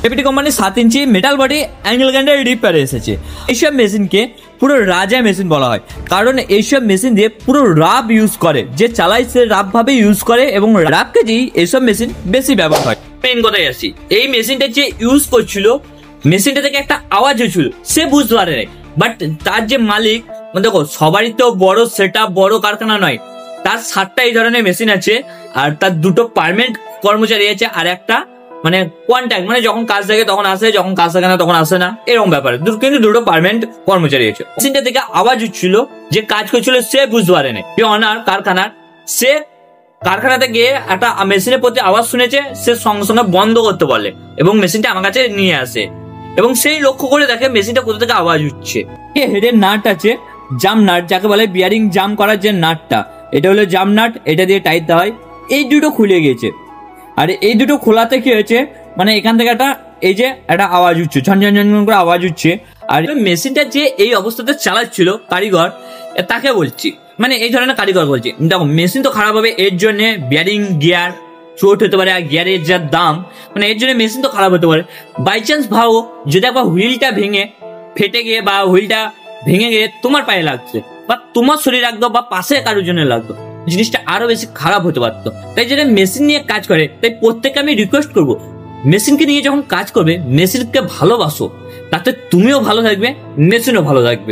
Apt কোম্পানির 7 inch metal body angle grinder repair এসেছে। এইসব মেশিনকে পুরো রাজা মেশিন বলা হয়, কারণ এইসব মেশিন দিয়ে পুরো রাব ইউজ করে, যে চালায় সে রাব ভাবে ইউজ করে এবং রাব কাজেই এইসব মেশিন বেশি ব্যবহার হয়। মেইন কথায় আসি, এই মেশিনটা যে ইউজ করছিল, মেশিনটা থেকে একটা আওয়াজ হচ্ছিল, সে বুঝতে পারে নাই। বাট তার যে মালিক, দেখো সবারই তো বড় সেটআপ, বড় কারখানা নয়, তার 7টা এই ধরনের মেশিন আছে, আর তার 2টো পার্মানেন্ট কর্মচারী আছে, আর একটা মানে কন্ট্যাক্ট, মানে যখন কাজ থাকে তখন আসে, যখন কাজ থাকে না তখন আসে না, এরকম ব্যাপার। কিন্তু 2টো পার্মানেন্ট কর্মচারী আছে। মেশিনটা থেকে আওয়াজ হচ্ছিল, যে কাজ করছিল সে বুঝতে পারে না, যে অনার কারখানার, সে কারখানাতে গিয়ে একটা মেশিনের প্রতি আওয়াজ শুনেছে, সে সঙ্গে সঙ্গে বন্ধ করতে বলে এবং মেশিনটা আমার কাছে নিয়ে আসে, এবং সেই লক্ষ্য করে দেখে মেশিনটা কোথা থেকে আওয়াজ হচ্ছে। হেডের নাট আছে, জাম নাট, যাকে বলে বিয়ারিং জাম করার যে নাটটা, এটা হলো জাম নাট, এটা দিয়ে টাইট দেওয়া হয়। এই দুটো খুলে গিয়েছে, আর এই দুটো খোলাতে কি হয়েছে, মানে এখান থেকে একটা এই যে একটা আওয়াজ হচ্ছে, ঝনঝন ঝনঝন করে আওয়াজ হচ্ছে। আর মেশিনটা যে এই অবস্থাতে চালাচ্ছিল কারিগর, তাকে বলছি, মানে এই ধরনের কারিগর বলছি, দেখো মেশিন তো খারাপ হবে, এর জন্য বিয়ারিং গিয়ার চোট হতে পারে, আর গিয়ারের যা দাম, মানে এর জন্য মেশিন তো খারাপ হতে পারে। বাই চান্স ভাবো যদি একবার হুইলটা ভেঙে ফেটে গিয়ে, বা হুইলটা ভেঙে গিয়ে তোমার পায়ে লাগছে, বা তোমার শরীর লাগতো, বা পাশে কারোর জন্য লাগতো, জিনিসটা আরো বেশি খারাপ হতে পারতো। তাই যারা মেশিন নিয়ে কাজ করে, তাই প্রত্যেককে আমি রিকোয়েস্ট করবো, মেশিনকে নিয়ে যখন কাজ করবে, মেশিনকে ভালোবাসো, তাতে তুমিও ভালো থাকবে, মেশিনও ভালো থাকবে।